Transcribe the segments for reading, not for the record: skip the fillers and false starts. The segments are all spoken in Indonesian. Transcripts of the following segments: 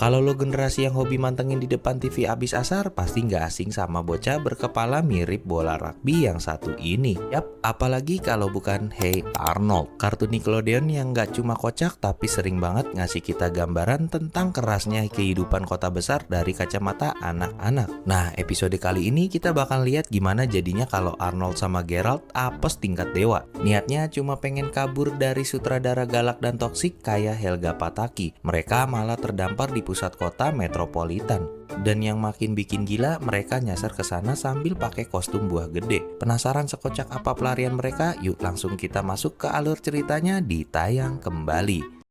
Kalau lo generasi yang hobi mantengin di depan TV abis asar, pasti nggak asing sama bocah berkepala mirip bola rugby yang satu ini. Yap, apalagi kalau bukan Hey Arnold, kartun Nickelodeon yang nggak cuma kocak tapi sering banget ngasih kita gambaran tentang kerasnya kehidupan kota besar dari kacamata anak-anak. Nah, episode kali ini kita bakal lihat gimana jadinya kalau Arnold sama Gerald apes tingkat dewa. Niatnya cuma pengen kabur dari sutradara galak dan toksik kayak Helga Pataki. Mereka malah terdampar di pusat kota metropolitan. Dan yang makin bikin gila, mereka nyasar ke sana sambil pakai kostum buah gede. Penasaran sekocak apa pelarian mereka? Yuk langsung kita masuk ke alur ceritanya di Tayang Kembali.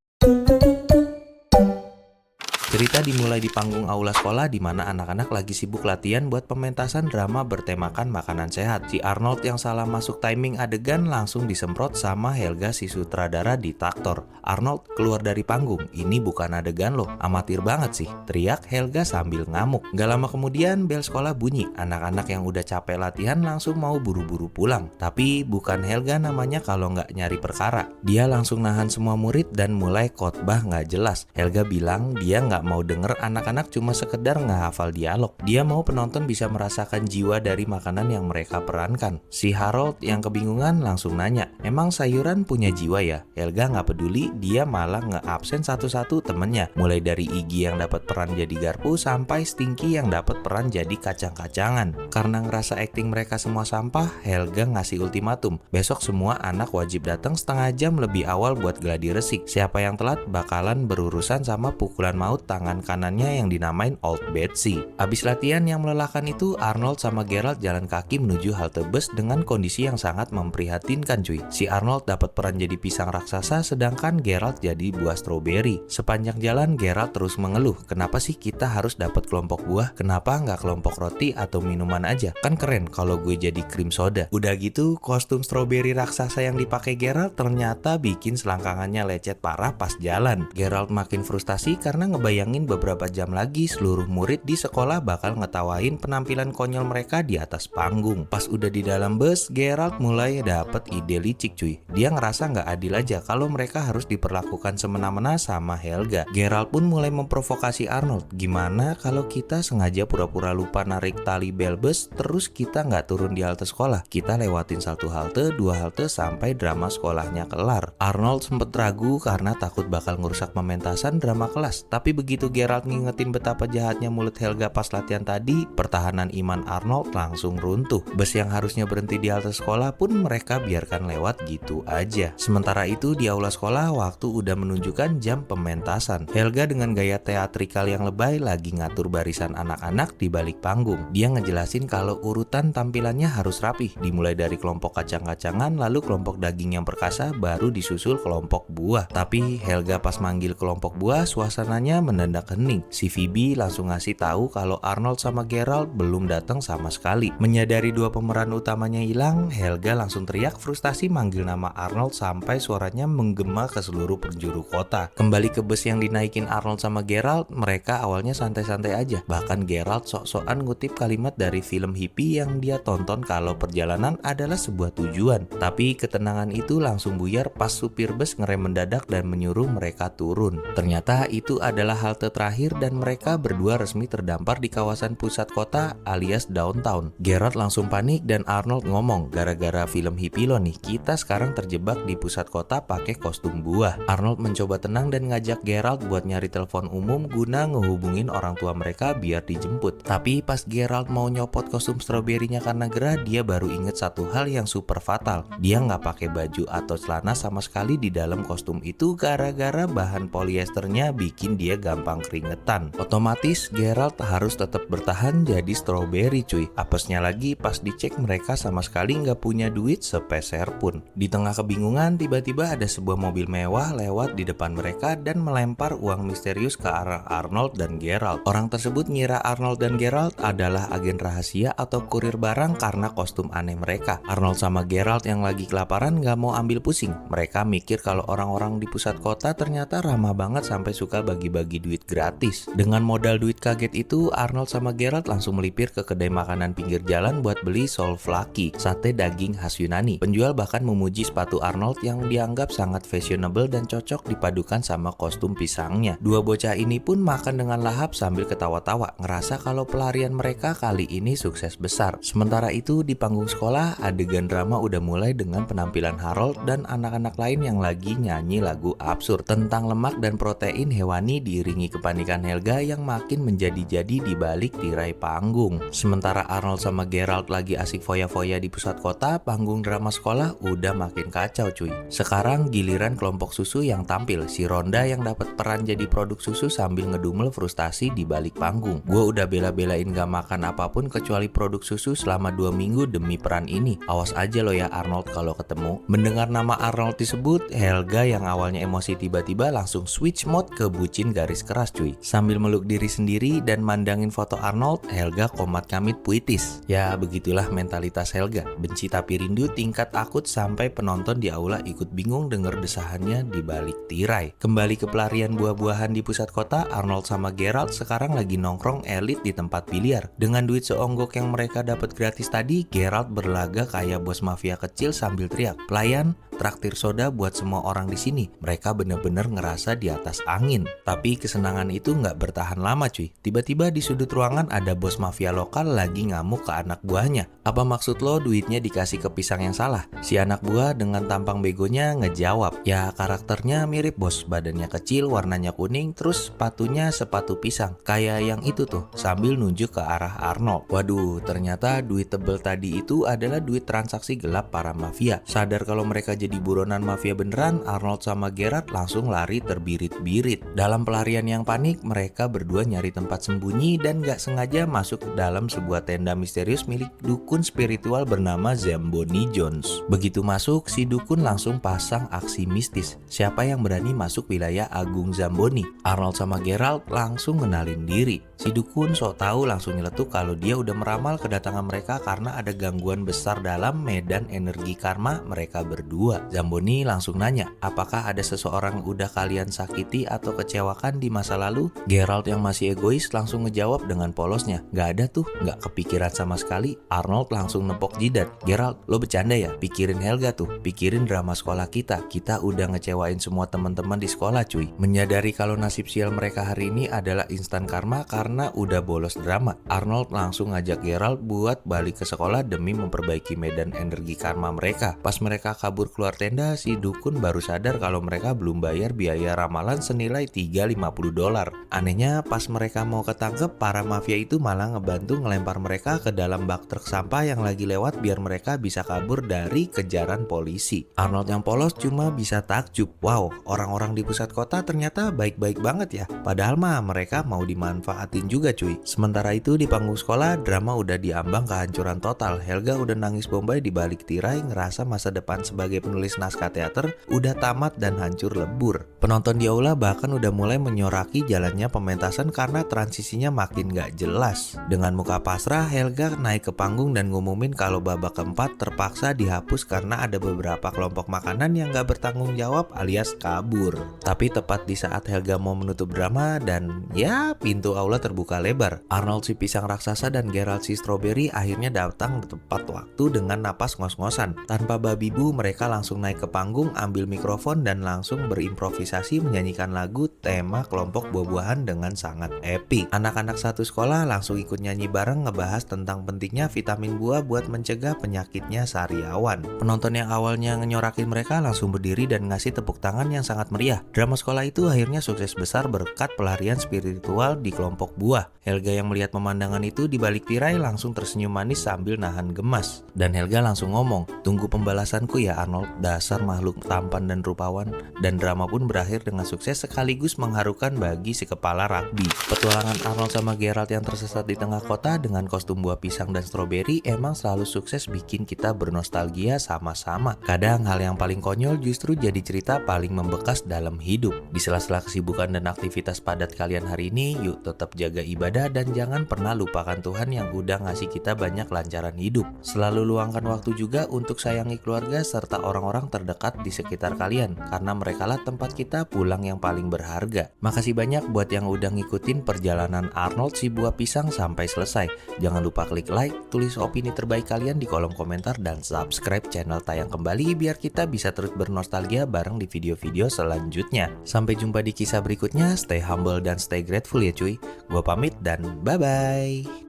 Cerita dimulai di panggung aula sekolah di mana anak-anak lagi sibuk latihan buat pementasan drama bertemakan makanan sehat. Si Arnold yang salah masuk timing adegan langsung disemprot sama Helga si sutradara di traktor. Arnold keluar dari panggung, ini bukan adegan loh, amatir banget sih, teriak Helga sambil ngamuk. Gak lama kemudian bel sekolah bunyi, anak-anak yang udah capek latihan langsung mau buru-buru pulang. Tapi bukan Helga namanya kalau nggak nyari perkara. Dia langsung nahan semua murid dan mulai khotbah nggak jelas. Helga bilang dia nggak mau denger anak-anak cuma sekedar ngehafal dialog. Dia mau penonton bisa merasakan jiwa dari makanan yang mereka perankan. Si Harold yang kebingungan langsung nanya, emang sayuran punya jiwa ya? Helga nggak peduli, dia malah nge-absen satu-satu temennya. Mulai dari Iggy yang dapat peran jadi garpu sampai Stinky yang dapat peran jadi kacang-kacangan. Karena ngerasa akting mereka semua sampah, Helga ngasih ultimatum. Besok semua anak wajib datang setengah jam lebih awal buat gladi resik. Siapa yang telat bakalan berurusan sama pukulan maut tangan kanannya yang dinamain Old Betsy. Abis latihan yang melelahkan itu, Arnold sama Gerald jalan kaki menuju halte bus dengan kondisi yang sangat memprihatinkan cuy. Si Arnold dapat peran jadi pisang raksasa sedangkan Gerald jadi buah stroberi. Sepanjang jalan Gerald terus mengeluh, kenapa sih kita harus dapat kelompok buah? Kenapa nggak kelompok roti atau minuman aja? Kan keren kalau gue jadi krim soda. Udah gitu kostum stroberi raksasa yang dipakai Gerald ternyata bikin selangkangannya lecet parah pas jalan. Gerald makin frustasi karena ngebayangin beberapa jam lagi seluruh murid di sekolah bakal ngetawain penampilan konyol mereka di atas panggung. Pas udah di dalam bus, Gerald mulai dapet ide licik cuy. Dia ngerasa nggak adil aja kalau mereka harus diperlakukan semena-mena sama Helga. Gerald pun mulai memprovokasi Arnold. Gimana kalau kita sengaja pura-pura lupa narik tali bel bus, terus kita nggak turun di halte sekolah? Kita lewatin satu halte, dua halte sampai drama sekolahnya kelar. Arnold sempet ragu karena takut bakal ngerusak pementasan drama kelas. Tapi begitu Gerald ngingetin betapa jahatnya mulut Helga pas latihan tadi, pertahanan iman Arnold langsung runtuh. Bus yang harusnya berhenti di halte sekolah pun mereka biarkan lewat gitu aja. Sementara itu di aula sekolah waktu udah menunjukkan jam pementasan. Helga dengan gaya teatrikal yang lebay lagi ngatur barisan anak-anak di balik panggung. Dia ngejelasin kalau urutan tampilannya harus rapih, dimulai dari kelompok kacang-kacangan lalu kelompok daging yang perkasa baru disusul kelompok buah. Tapi Helga pas manggil kelompok buah suasananya mendadak hening. Si Phoebe langsung ngasih tahu kalau Arnold sama Gerald belum datang sama sekali. Menyadari dua pemeran utamanya hilang, Helga langsung teriak frustasi manggil nama Arnold sampai suaranya menggema ke seluruh penjuru kota. Kembali ke bus yang dinaikin Arnold sama Gerald, mereka awalnya santai-santai aja. Bahkan Gerald sok-sokan ngutip kalimat dari film hippie yang dia tonton kalau perjalanan adalah sebuah tujuan. Tapi ketenangan itu langsung buyar pas supir bus ngerem mendadak dan menyuruh mereka turun. Ternyata itu adalah halte terakhir dan mereka berdua resmi terdampar di kawasan pusat kota alias downtown. Gerald langsung panik dan Arnold ngomong, gara-gara film hippie lo nih, kita sekarang terjebak di pusat kota pakai kostum buah. Arnold mencoba tenang dan ngajak Gerald buat nyari telepon umum guna ngehubungin orang tua mereka biar dijemput. Tapi pas Gerald mau nyopot kostum stroberinya karena gerah, dia baru inget satu hal yang super fatal. Dia nggak pakai baju atau celana sama sekali di dalam kostum itu gara-gara bahan polyesternya bikin dia gampang keringetan. Otomatis Gerald harus tetap bertahan jadi strawberry cuy. Apesnya lagi pas dicek mereka sama sekali nggak punya duit sepeser pun. Di tengah kebingungan tiba-tiba ada sebuah mobil mewah lewat di depan mereka dan melempar uang misterius ke arah Arnold dan Gerald. Orang tersebut ngira Arnold dan Gerald adalah agen rahasia atau kurir barang karena kostum aneh mereka. Arnold sama Gerald yang lagi kelaparan nggak mau ambil pusing. Mereka mikir kalau orang-orang di pusat kota ternyata ramah banget sampai suka bagi-bagi duit gratis. Dengan modal duit kaget itu, Arnold sama Geralt langsung melipir ke kedai makanan pinggir jalan buat beli souvlaki, sate daging khas Yunani. Penjual bahkan memuji sepatu Arnold yang dianggap sangat fashionable dan cocok dipadukan sama kostum pisangnya. Dua bocah ini pun makan dengan lahap sambil ketawa-tawa, ngerasa kalau pelarian mereka kali ini sukses besar. Sementara itu di panggung sekolah, adegan drama udah mulai dengan penampilan Harold dan anak-anak lain yang lagi nyanyi lagu absurd tentang lemak dan protein hewani diiringi kepanikan Helga yang makin menjadi-jadi di balik tirai panggung. Sementara Arnold sama Geralt lagi asik foya-foya di pusat kota, panggung drama sekolah udah makin kacau cuy. Sekarang giliran kelompok susu yang tampil, si Ronda yang dapat peran jadi produk susu sambil ngedumel frustasi di balik panggung. Gue udah bela-belain gak makan apapun kecuali produk susu selama 2 minggu demi peran ini. Awas aja lo ya Arnold kalau ketemu. Mendengar nama Arnold disebut, Helga yang awalnya emosi tiba-tiba langsung switch mode ke bucin garis keras cuy. Sambil meluk diri sendiri dan mandangin foto Arnold, Helga komat kamit puitis. Ya begitulah mentalitas Helga, benci tapi rindu tingkat akut sampai penonton di aula ikut bingung denger desahannya di balik tirai. Kembali ke pelarian buah-buahan di pusat kota, Arnold sama Geralt sekarang lagi nongkrong elit di tempat biliar. Dengan duit seonggok yang mereka dapat gratis tadi, Geralt berlaga kayak bos mafia kecil sambil teriak, "Pelayan, traktir soda buat semua orang di sini." Mereka bener-bener ngerasa di atas angin. Tapi kesenangan itu nggak bertahan lama cuy. Tiba-tiba di sudut ruangan ada bos mafia lokal lagi ngamuk ke anak buahnya. "Apa maksud lo duitnya dikasih ke pisang yang salah?" Si anak buah dengan tampang begonya ngejawab, "Ya karakternya mirip bos, badannya kecil, warnanya kuning, terus sepatunya sepatu pisang. Kayak yang itu tuh," sambil nunjuk ke arah Arnold. Waduh, ternyata duit tebel tadi itu adalah duit transaksi gelap para mafia. Sadar kalau mereka jadi buronan mafia beneran, Arnold sama Geralt langsung lari terbirit-birit. Dalam pelarian yang panik, mereka berdua nyari tempat sembunyi dan gak sengaja masuk ke dalam sebuah tenda misterius milik dukun spiritual bernama Zamboni Jones. Begitu masuk, si dukun langsung pasang aksi mistis. Siapa yang berani masuk wilayah Agung Zamboni? Arnold sama Geralt langsung ngenalin diri. Si dukun sok tahu langsung nyeletuk kalau dia udah meramal kedatangan mereka karena ada gangguan besar dalam medan energi karma mereka berdua. Zamboni langsung nanya, apakah ada seseorang udah kalian sakiti atau kecewakan di masa lalu? Geralt yang masih egois langsung ngejawab dengan polosnya, "Gak ada tuh, gak kepikiran sama sekali." Arnold langsung nepok jidat, "Geralt, lo bercanda ya? Pikirin Helga tuh, pikirin drama sekolah kita. Kita udah ngecewain semua teman-teman di sekolah cuy." Menyadari kalau nasib sial mereka hari ini adalah instan karma karena udah bolos drama, Arnold langsung ngajak Geralt buat balik ke sekolah demi memperbaiki medan energi karma mereka. Pas mereka kabur keluar tenda, si dukun baru sadar kalau mereka belum bayar biaya ramalan senilai $350. Anehnya pas mereka mau ketangkep, para mafia itu malah ngebantu ngelempar mereka ke dalam bak truk sampah yang lagi lewat biar mereka bisa kabur dari kejaran polisi. Arnold yang polos cuma bisa takjub, wow, orang-orang di pusat kota ternyata baik-baik banget ya. Padahal mah mereka mau dimanfaatin juga cuy. Sementara itu di panggung sekolah, drama udah diambang kehancuran total. Helga udah nangis bombay di balik tirai, ngerasa masa depan sebagai penulis naskah teater udah tamat dan hancur lebur. Penonton di aula bahkan udah mulai menyoraki jalannya pementasan karena transisinya makin gak jelas. Dengan muka pasrah, Helga naik ke panggung dan ngumumin kalau babak keempat terpaksa dihapus karena ada beberapa kelompok makanan yang gak bertanggung jawab alias kabur. Tapi tepat di saat Helga mau menutup drama dan ya pintu aula terbuka lebar, Arnold si pisang raksasa dan Geralt si strawberry akhirnya datang tepat waktu dengan napas ngos-ngosan. Tanpa babi bu, mereka langsung naik ke panggung, ambil mikrofon dan langsung berimprovisasi menyanyikan lagu tema kelompok buah-buahan dengan sangat epic. Anak-anak satu sekolah langsung ikut nyanyi bareng ngebahas tentang pentingnya vitamin buah buat mencegah penyakitnya sariawan. Penonton yang awalnya ngenyorakin mereka langsung berdiri dan ngasih tepuk tangan yang sangat meriah. Drama sekolah itu akhirnya sukses besar berkat pelarian spiritual di kelompok buah. Helga yang melihat pemandangan itu di balik tirai langsung tersenyum manis sambil nahan gemas. Dan Helga langsung ngomong, "Tunggu pembalasanku ya Arnold, dasar makhluk tampan dan rupawan." Dan drama pun berakhir dengan sukses sekaligus mengharukan bagi si kepala rugby. Petualangan Arnold sama Geralt yang tersesat di tengah kota dengan kostum buah pisang dan stroberi emang selalu sukses bikin kita bernostalgia sama-sama. Kadang hal yang paling konyol justru jadi cerita paling membekas dalam hidup. Di sela-sela kesibukan dan aktivitas padat kalian hari ini, yuk tetap jaga ibadah dan jangan pernah lupakan Tuhan yang udah ngasih kita banyak lancaran hidup. Selalu luangkan waktu juga untuk sayangi keluarga serta orang orang-orang terdekat di sekitar kalian, karena merekalah tempat kita pulang yang paling berharga. Makasih banyak buat yang udah ngikutin perjalanan Arnold si buah pisang sampai selesai. Jangan lupa klik like, tulis opini terbaik kalian di kolom komentar, dan subscribe channel Tayang Kembali biar kita bisa terus bernostalgia bareng di video-video selanjutnya. Sampai jumpa di kisah berikutnya, stay humble dan stay grateful ya cuy. Gua pamit dan bye-bye.